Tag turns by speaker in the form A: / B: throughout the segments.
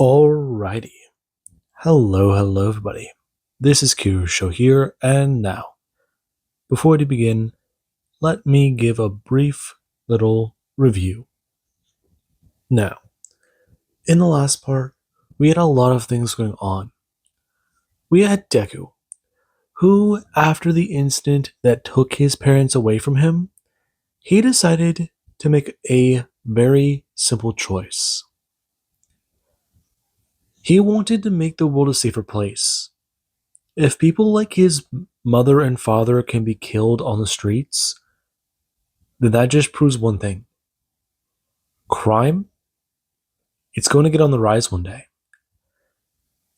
A: Alrighty. Hello everybody. This is Show here, and now, before we begin, let me give a brief little review. Now, in the last part, we had a lot of things going on. We had Deku, who, after the incident that took his parents away from him, he decided to make a very simple choice. He wanted to make the world a safer place. If people like his mother and father can be killed on the streets, then that just proves one thing. Crime, it's going to get on the rise one day.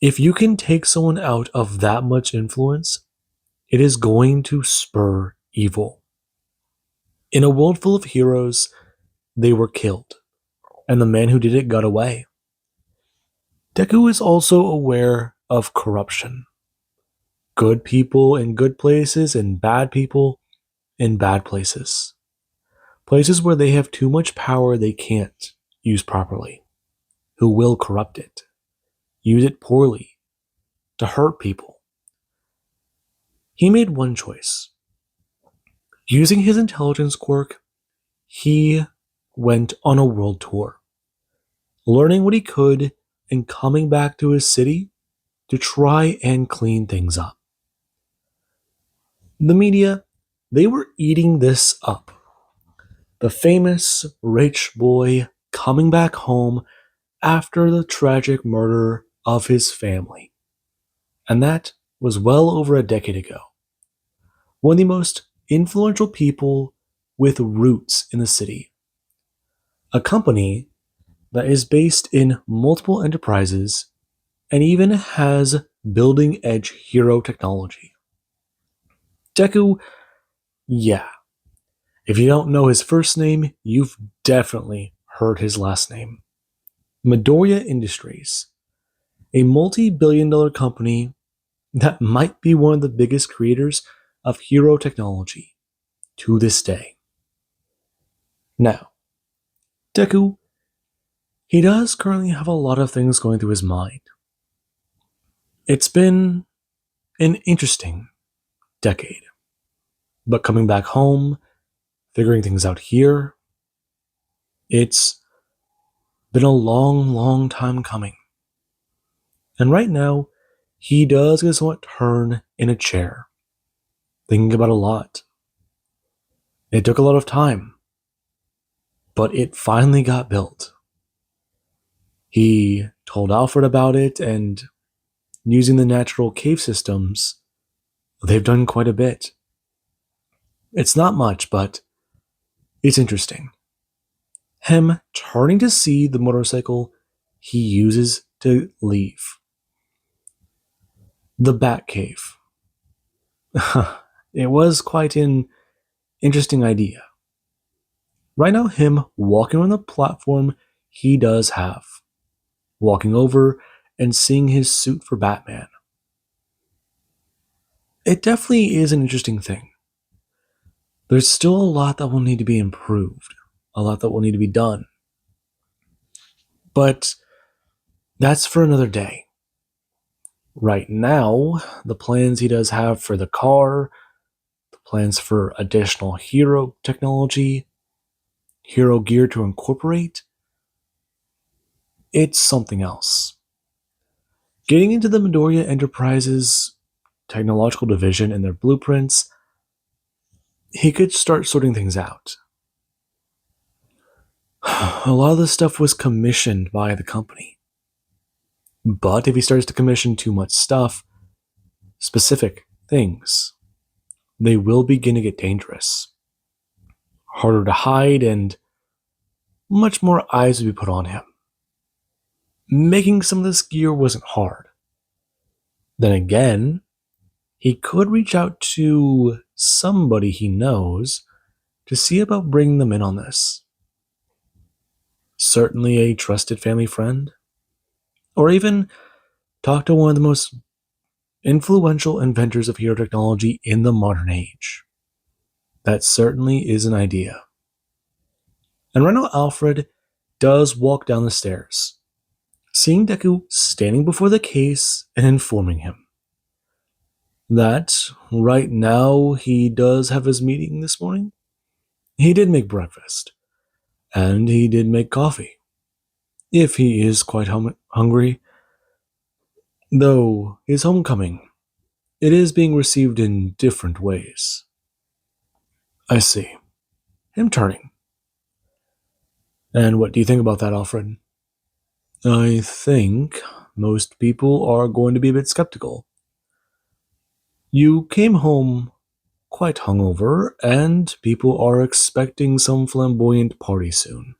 A: If you can take someone out of that much influence, it is going to spur evil. In a world full of heroes, they were killed, and the man who did it got away. Deku is also aware of corruption. Good people in good places and bad people in bad places. Places where they have too much power they can't use properly, who will corrupt it, use it poorly, to hurt people. He made one choice. Using his intelligence quirk, he went on a world tour, learning what he could and coming back to his city to try and clean things up. The media, they were eating this up. The famous rich boy coming back home after the tragic murder of his family. And that was well over a decade ago. One of the most influential people with roots in the city. A company that is based in multiple enterprises and even has building edge hero technology. Deku, yeah. If you don't know his first name, you've definitely heard his last name. Midoriya Industries, a multi-billion-dollar company that might be one of the biggest creators of hero technology to this day. Now, Deku, he does currently have a lot of things going through his mind. It's been an interesting decade, but coming back home, figuring things out here, it's been a long time coming. And right now, he does get somewhat turn in a chair, thinking about a lot. It took a lot of time, but it finally got built. He told Alfred about it, and using the natural cave systems, they've done quite a bit. It's not much, but it's interesting. Him turning to see the motorcycle he uses to leave. The Bat Cave. It was quite an interesting idea. Right now, him walking on the platform he does have. Walking over and seeing his suit for Batman. It definitely is an interesting thing. There's still a lot that will need to be improved. A lot that will need to be done. But that's for another day. Right now, the plans he does have for the car, the plans for additional hero technology, hero gear to incorporate, it's something else. Getting into the Midoriya Enterprises technological division and their blueprints, he could start sorting things out. A lot of this stuff was commissioned by the company. But if he starts to commission too much stuff, specific things, they will begin to get dangerous. Harder to hide, and much more eyes will be put on him. Making some of this gear wasn't hard. Then again, he could reach out to somebody he knows to see about bringing them in on this. Certainly a trusted family friend, or even talk to one of the most influential inventors of hero technology in the modern age. That certainly is an idea. And right now Alfred does walk down the stairs, seeing Deku standing before the case and informing him that right now he does have his meeting this morning. He did make breakfast, and he did make coffee, if he is quite hungry, though his homecoming, it is being received in different ways. I see. Him turning. And what do you think about that, Alfred? I think most people are going to be a bit skeptical. You came home quite hungover, and people are expecting some flamboyant party soon.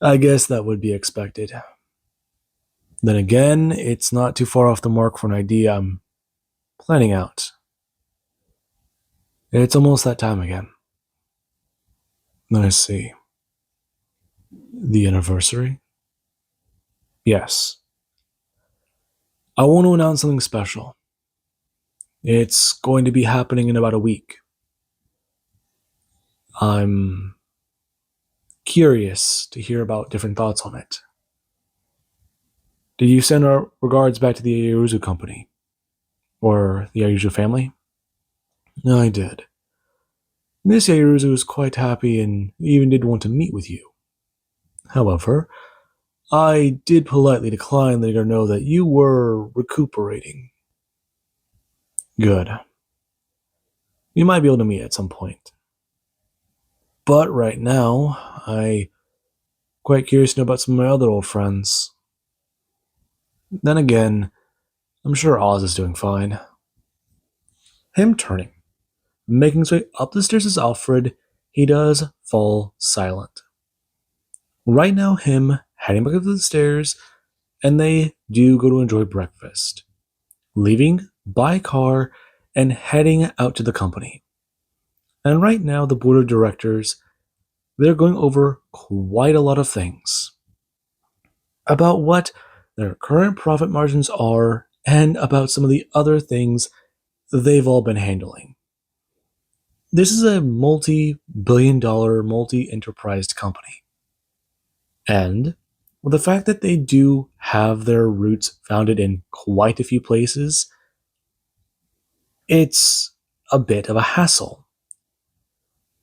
A: I guess that would be expected. Then again, it's not too far off the mark for an idea I'm planning out. It's almost that time again. I see. The anniversary? Yes. I want to announce something special. It's going to be happening in about a week. I'm curious to hear about different thoughts on it. Did you send our regards back to the Yaruzu company? Or the Yaruzu family? I did. Miss Yaruzu is quite happy and even did want to meet with you. However, I did politely decline, letting her know that you were recuperating. Good. We might be able to meet at some point. But right now, I'm quite curious to know about some of my other old friends. Then again, I'm sure Oz is doing fine. Him turning, making his way up the stairs as Alfred, he does fall silent. Right now, him heading back up the stairs, and they do go to enjoy breakfast, leaving by car and heading out to the company. And right now, the board of directors, they're going over quite a lot of things about what their current profit margins are and about some of the other things they've all been handling. This is a multi-billion-dollar, multi-enterprised company. And with the fact that they do have their roots founded in quite a few places, it's a bit of a hassle.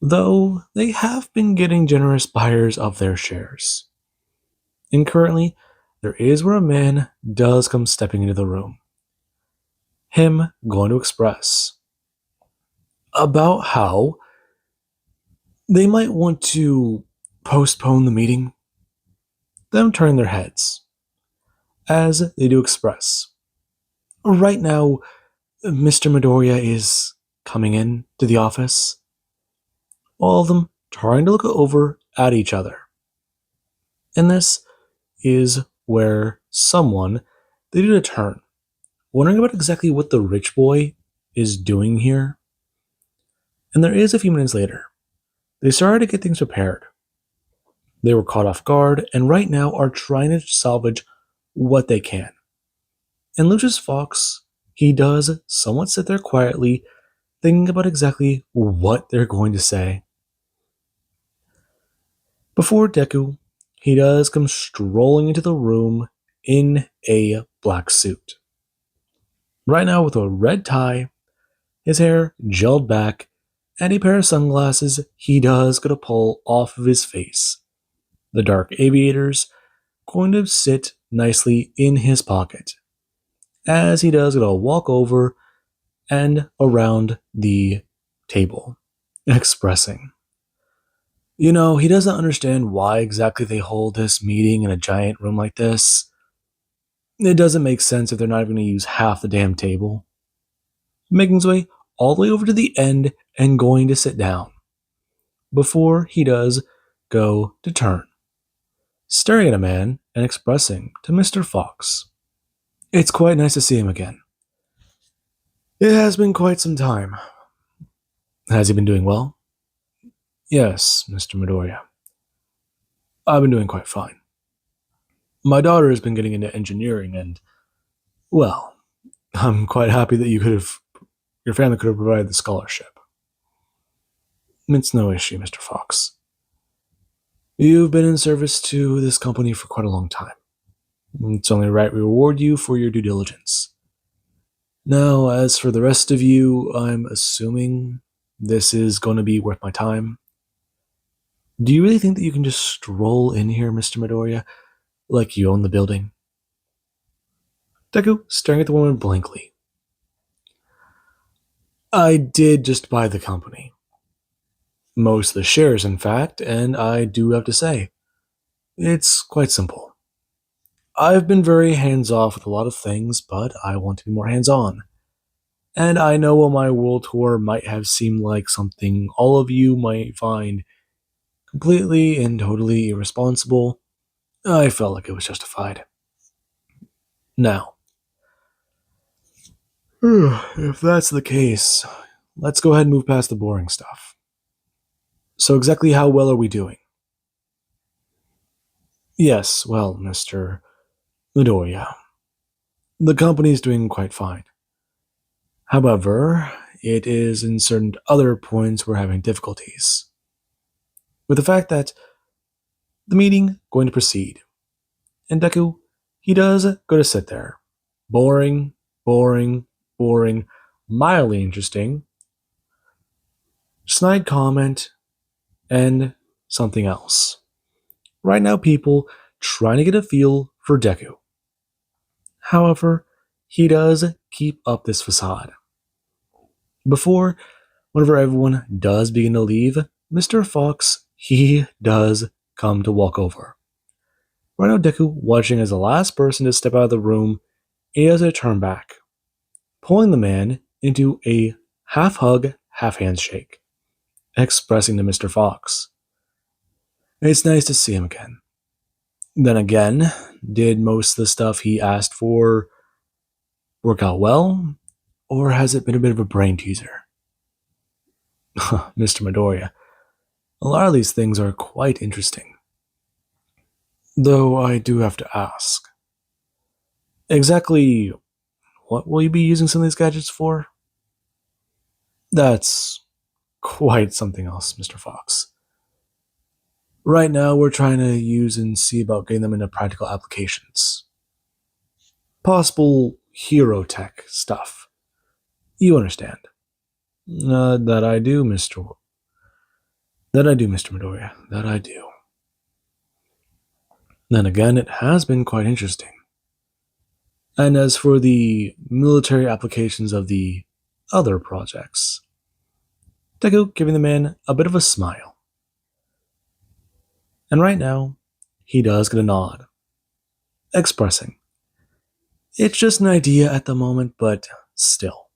A: Though they have been getting generous buyers of their shares. And currently, there is where a man does come stepping into the room. Him going to express about how they might want to postpone the meeting. Them turning their heads, as they do express. Right now, Mr. Midoriya is coming in to the office. All of them trying to look over at each other. And this is where someone, they did a turn, wondering about exactly what the rich boy is doing here. And there is a few minutes later. They started to get things prepared. They were caught off guard and right now are trying to salvage what they can. And Lucius Fox, he does somewhat sit there quietly, thinking about exactly what they're going to say. Before Deku, he does come strolling into the room in a black suit. Right now with a red tie, his hair gelled back, and a pair of sunglasses he does get a pull off of his face. The dark aviators going to sit nicely in his pocket, as he does get a walk over and around the table, expressing. He doesn't understand why exactly they hold this meeting in a giant room like this. It doesn't make sense if they're not even going to use half the damn table. Making his way all the way over to the end and going to sit down. Before he does go to turn, staring at a man and expressing to Mr. Fox. It's quite nice to see him again. It has been quite some time. Has he been doing well? Yes, Mr. Midoriya. I've been doing quite fine. My daughter has been getting into engineering and, well, I'm quite happy that your family could have provided the scholarship. It's no issue, Mr. Fox. You've been in service to this company for quite a long time. It's only right we reward you for your due diligence. Now, as for the rest of you, I'm assuming this is going to be worth my time. Do you really think that you can just stroll in here, Mr. Midoriya, like you own the building? Deku, staring at the woman blankly. I did just buy the company. Most of the shares, in fact, and I do have to say, it's quite simple. I've been very hands off with a lot of things, but I want to be more hands on. And I know while my world tour might have seemed like something all of you might find completely and totally irresponsible, I felt like it was justified. Now, if that's the case, let's go ahead and move past the boring stuff. So, exactly how well are we doing? Yes, well, Mr. Midoriya, the company's doing quite fine. However, it is in certain other points we're having difficulties. With the fact that the meeting going to proceed, and Deku, he does go to sit there. Boring, boring, boring, mildly interesting, snide comment, and something else. Right now, people trying to get a feel for Deku. However, he does keep up this facade. Before, whenever everyone does begin to leave, Mr. Fox, he does come to walk over. Right now, Deku, watching as the last person to step out of the room, he does a turn back, pulling the man into a half hug, half handshake, expressing to Mr. Fox, "It's nice to see him again." Then again, did most of the stuff he asked for work out well, or has it been a bit of a brain teaser? Mr. Midoriya, a lot of these things are quite interesting. Though I do have to ask, exactly what will you be using some of these gadgets for? That's quite something else, Mr. Fox. Right now, we're trying to use and see about getting them into practical applications. Possible hero tech stuff. You understand. That I do, Mr. That I do, Mr. Midoriya. That I do. Then again, it has been quite interesting. And as for the military applications of the other projects, Deku giving the man a bit of a smile. And right now, he does get a nod, expressing, "It's just an idea at the moment, but still,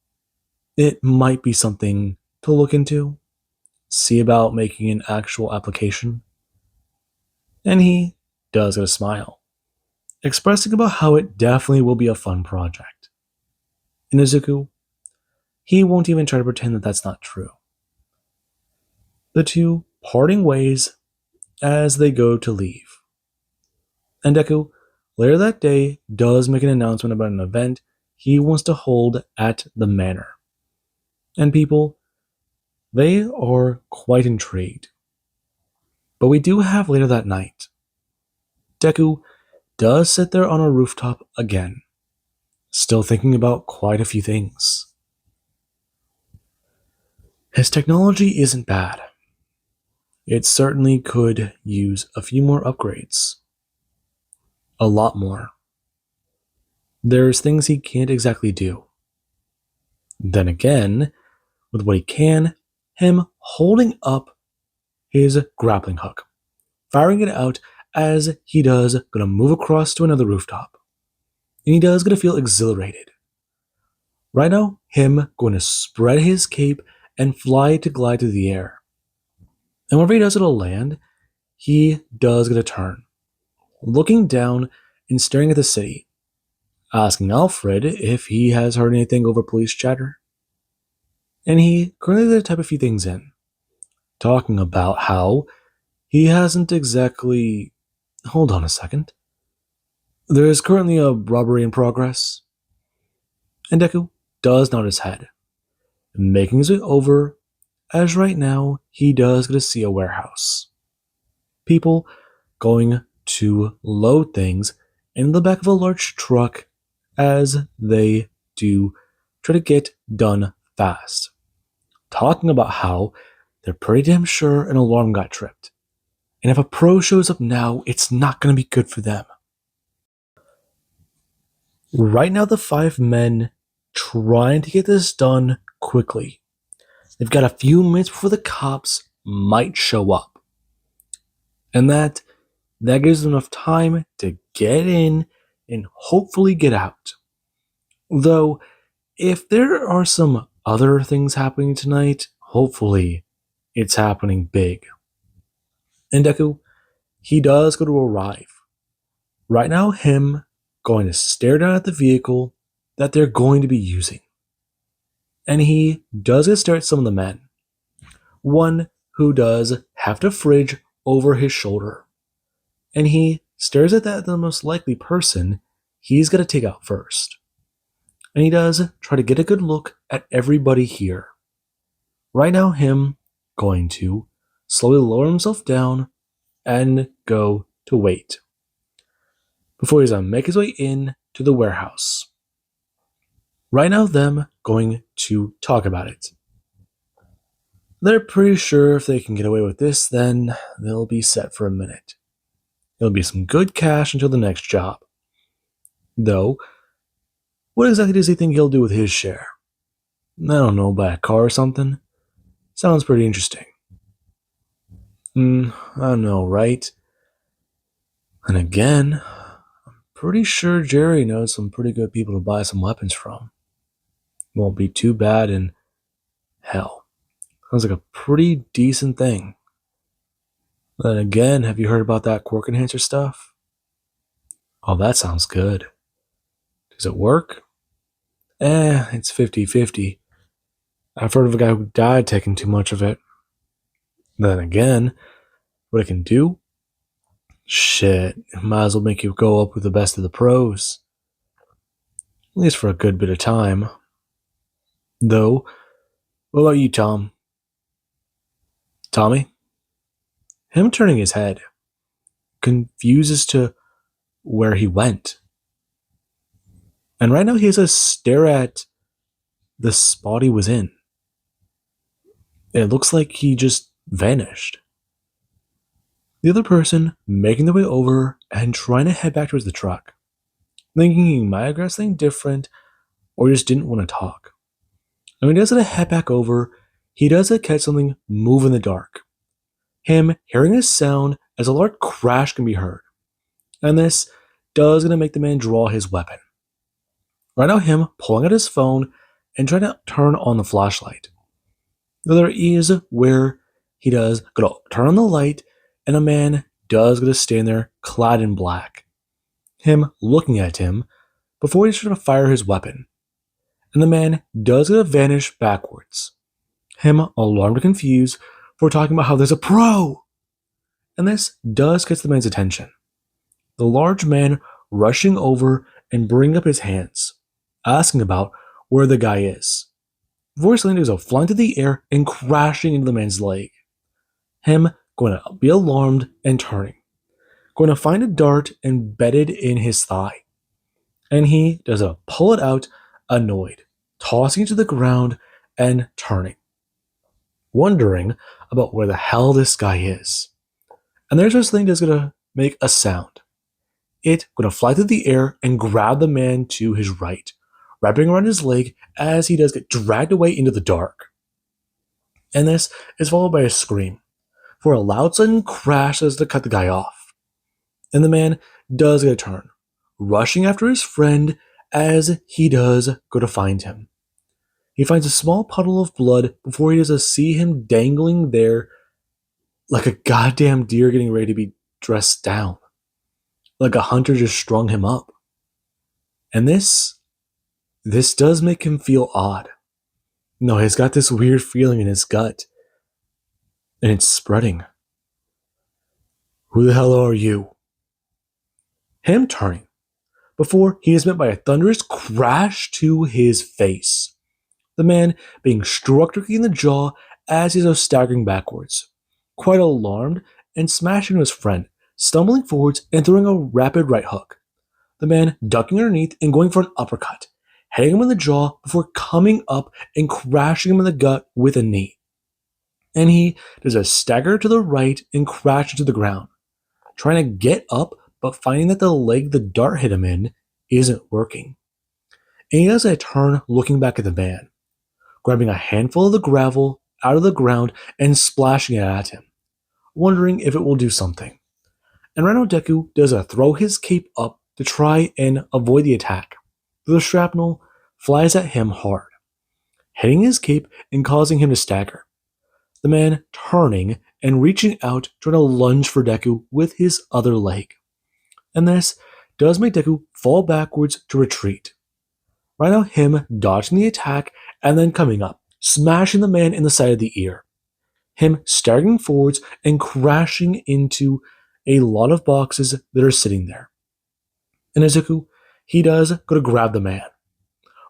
A: it might be something to look into, see about making an actual application." And he does get a smile, expressing about how it definitely will be a fun project. And Izuku, he won't even try to pretend that that's not true. The two parting ways as they go to leave. And Deku, later that day, does make an announcement about an event he wants to hold at the manor. And people, they are quite intrigued. But we do have later that night. Deku does sit there on a rooftop again, still thinking about quite a few things. His technology isn't bad. It certainly could use a few more upgrades. A lot more. There's things he can't exactly do. Then again, with what he can, him holding up his grappling hook, firing it out as he does gonna move across to another rooftop. And he does gonna feel exhilarated. Right now, him going to spread his cape and fly to glide through the air. And whenever he does it'll land, he does get a turn, looking down and staring at the city, asking Alfred if he has heard anything over police chatter. And he currently did type a few things in, talking about how he hasn't exactly. Hold on a second. There is currently a robbery in progress. And Deku does nod his head, making his way over, as right now he does get to see a warehouse. people going to load things in the back of a large truck as they do try to get done fast, talking about how they're pretty damn sure an alarm got tripped. And if a pro shows up now, it's not going to be good for them. Right now, the five men trying to get this done quickly. They've got a few minutes before the cops might show up. And that gives them enough time to get in and hopefully get out. Though, if there are some other things happening tonight, hopefully it's happening big. And Deku, he does go to arrive. Right now, him going to stare down at the vehicle that they're going to be using. And he does get stare at some of the men. One who does have the fridge over his shoulder. And he stares at the most likely person he's going to take out first. And he does try to get a good look at everybody here. Right now, him going to slowly lower himself down and go to wait before he's going to make his way in to the warehouse. Right now, them going to talk about it. They're pretty sure if they can get away with this, then they'll be set for a minute. It'll be some good cash until the next job. Though, what exactly does he think he'll do with his share? I don't know, buy a car or something? Sounds pretty interesting. I don't know, right? And again, I'm pretty sure Jerry knows some pretty good people to buy some weapons from. Won't be too bad, and hell, sounds like a pretty decent thing. Then again, have you heard about that quirk enhancer stuff? Oh, that sounds good. Does it work? It's 50-50. I've heard of a guy who died taking too much of it. Then again, what it can do? Shit, it might as well make you go up with the best of the pros. At least for a good bit of time. Though, what about you, Tom? Tommy? Him turning his head, confused as to where he went. And right now he has a stare at the spot he was in. It looks like he just vanished. The other person making their way over and trying to head back towards the truck, thinking he might have grabbed something different or just didn't want to talk. And when he does head back over, he does catch something move in the dark. Him hearing a sound as a large crash can be heard. And this does going to make the man draw his weapon. Right now, him pulling out his phone and trying to turn on the flashlight. There is where he does go to turn on the light, and a man does go to stand there clad in black. Him looking at him before he's trying to fire his weapon. And the man does go to vanish backwards. Him alarmed and confused for talking about how there's a pro. And this does catch the man's attention. The large man rushing over and bringing up his hands, asking about where the guy is. Voice landing goes flying to the air and crashing into the man's leg. Him going to be alarmed and turning. Going to find a dart embedded in his thigh. And he does pull it out, annoyed, tossing it to the ground and turning. Wondering about where the hell this guy is. And there's this thing that's going to make a sound. It going to fly through the air and grab the man to his right, wrapping around his leg as he does get dragged away into the dark. And this is followed by a scream, for a loud sudden crash as to cut the guy off. And the man does get a turn, rushing after his friend as he does go to find him. He finds a small puddle of blood before he does see him dangling there like a goddamn deer getting ready to be dressed down. Like a hunter just strung him up. And this does make him feel odd. No, he's got this weird feeling in his gut. And it's spreading. Who the hell are you? Him turning before he is met by a thunderous crash to his face. The man being struck directly in the jaw as he's staggering backwards, quite alarmed and smashing into his friend, stumbling forwards and throwing a rapid right hook. The man ducking underneath and going for an uppercut, hitting him in the jaw before coming up and crashing him in the gut with a knee. And he does a stagger to the right and crash into the ground, trying to get up, but finding that the leg the dart hit him in isn't working. And he does a turn looking back at the man, grabbing a handful of the gravel out of the ground and splashing it at him, wondering if it will do something. And Rhino Deku does a throw his cape up to try and avoid the attack. The shrapnel flies at him hard, hitting his cape and causing him to stagger. The man turning and reaching out, trying to lunge for Deku with his other leg. And this does make Deku fall backwards to retreat. Rhino him dodging the attack and then coming up, smashing the man in the side of the ear. Him staggering forwards and crashing into a lot of boxes that are sitting there. And Izuku, he does go to grab the man.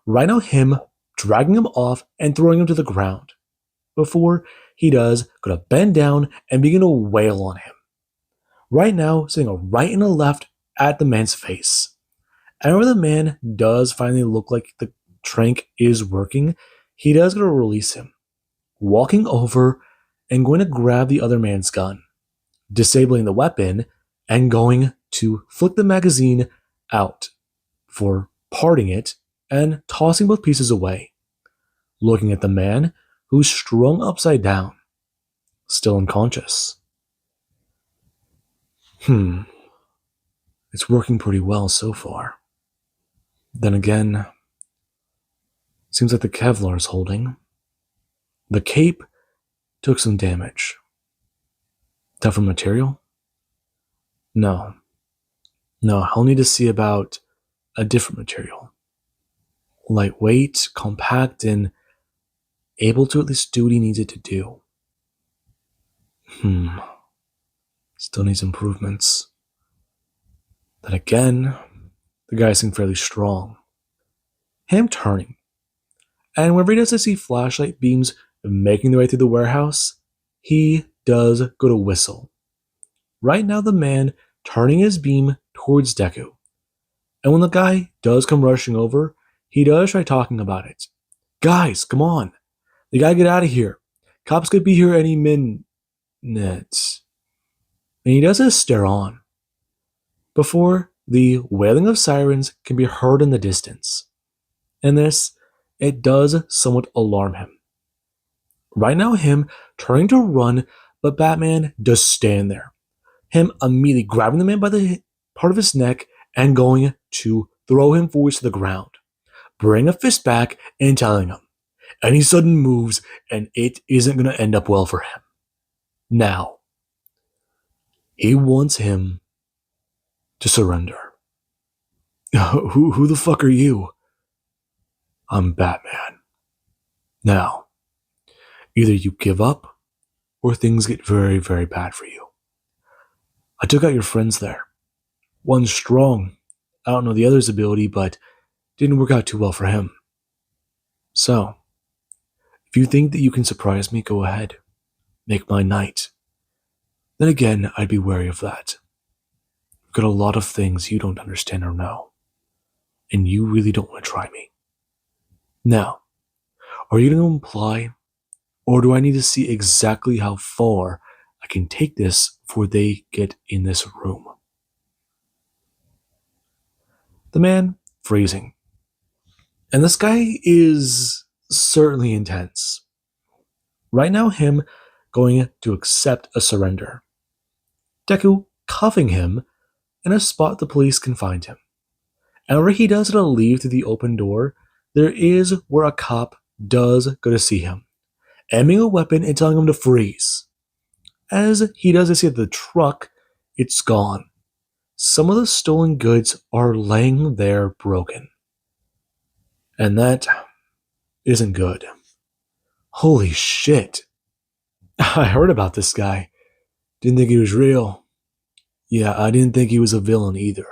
A: Rhino him dragging him off and throwing him to the ground. Before he does go to bend down and begin to wail on him. Right now, sitting a right and a left at the man's face. And whenever the man does finally look like the trank is working, he does go to release him, walking over and going to grab the other man's gun, disabling the weapon and going to flick the magazine out for parting it and tossing both pieces away, looking at the man who's strung upside down, still unconscious. It's working pretty well so far. Then again, seems like the Kevlar is holding. The cape took some damage. Tougher material? No. I'll need to see about a different material. Lightweight, compact, and able to at least do what he needs it to do. Still needs improvements. Then again, the guy seemed fairly strong. Him turning. And whenever he does see flashlight beams making their way through the warehouse, he does go to whistle. Right now the man turning his beam towards Deku. And when the guy does come rushing over, he does try talking about it. Guys, come on. They gotta get out of here. Cops could be here any minute. And he does a stare on. Before the wailing of sirens can be heard in the distance. And this, it does somewhat alarm him. Right now, him turning to run, but Batman does stand there. Him immediately grabbing the man by the part of his neck and going to throw him forwards to the ground, bring a fist back and telling him, any sudden moves and it isn't going to end up well for him. Now, he wants him to surrender. Who the fuck are you? I'm Batman. Now, either you give up or things get very, very bad for you. I took out your friends there. One's strong. I don't know the other's ability, but didn't work out too well for him. So, if you think that you can surprise me, go ahead. Make my night. Then again, I'd be wary of that. I've got a lot of things you don't understand or know. And you really don't want to try me. Now, are you going to imply, or do I need to see exactly how far I can take this before they get in this room? The man freezing. And this guy is certainly intense. Right now, him going to accept a surrender. Deku cuffing him in a spot the police can find him. And where he does to leave through the open door, there is where a cop does go to see him, aiming a weapon and telling him to freeze. As he does see the truck, it's gone. Some of the stolen goods are laying there broken. And that isn't good. Holy shit. I heard about this guy. Didn't think he was real. Yeah, I didn't think he was a villain either.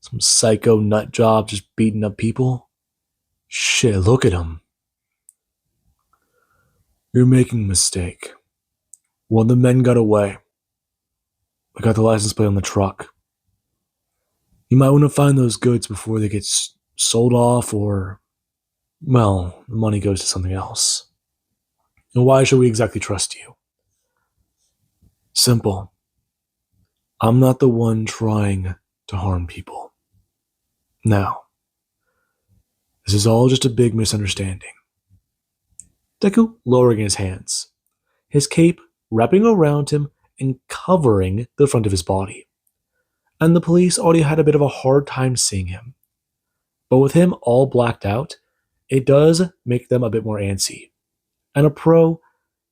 A: Some psycho nut job just beating up people. Shit, look at him. You're making a mistake. One of the men got away. I got the license plate on the truck. You might want to find those goods before they get sold off or, well, the money goes to something else. And why should we exactly trust you? Simple. I'm not the one trying to harm people. Now, this is all just a big misunderstanding. Deku lowering his hands, his cape wrapping around him and covering the front of his body. And the police already had a bit of a hard time seeing him. But with him all blacked out, it does make them a bit more antsy. And a pro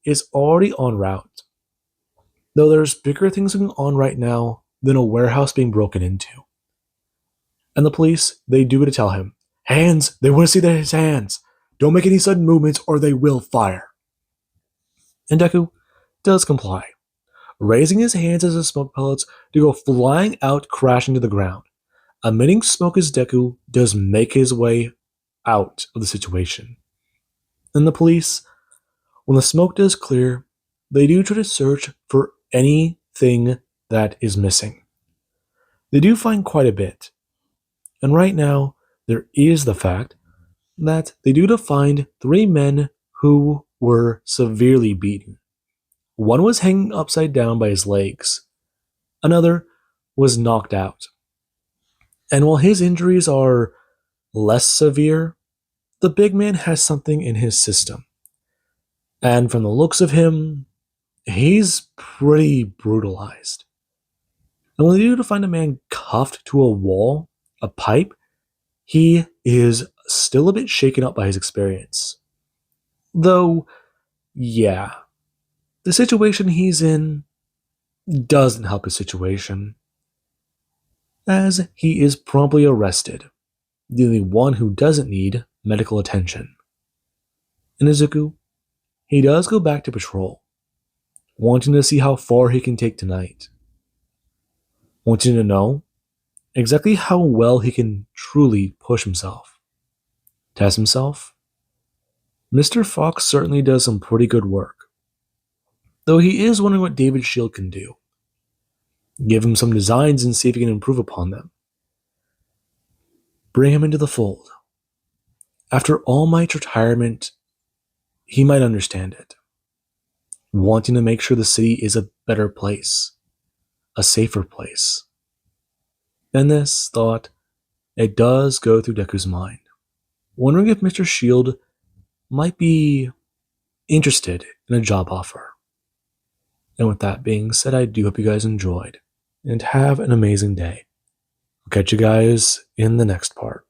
A: is already en route. Though there's bigger things going on right now than a warehouse being broken into. And the police, they do to tell him, hands, they want to see his hands. Don't make any sudden movements or they will fire. And Deku does comply, raising his hands as the smoke pellets to go flying out, crashing to the ground. Emitting smoke as Deku does make his way out of the situation. And the police, when the smoke does clear, they do try to search for anything that is missing. They do find quite a bit. And right now, there is the fact that they do find 3 men who were severely beaten. One was hanging upside down by his legs. Another was knocked out. And while his injuries are less severe, the big man has something in his system. And from the looks of him, he's pretty brutalized. And when they do find a man cuffed to a wall, a pipe, he is still a bit shaken up by his experience. Though, yeah, the situation he's in doesn't help his situation, as he is promptly arrested, the only one who doesn't need medical attention. In Izuku, he does go back to patrol, wanting to see how far he can take tonight, wanting to know exactly how well he can truly push himself. Test himself? Mr. Fox certainly does some pretty good work, though he is wondering what David Shield can do. Give him some designs and see if he can improve upon them. Bring him into the fold. After All Might's retirement, he might understand it. Wanting to make sure the city is a better place, a safer place. And this thought, it does go through Deku's mind, wondering if Mr. Shield might be interested in a job offer. And with that being said, I do hope you guys enjoyed, and have an amazing day. I'll catch you guys in the next part.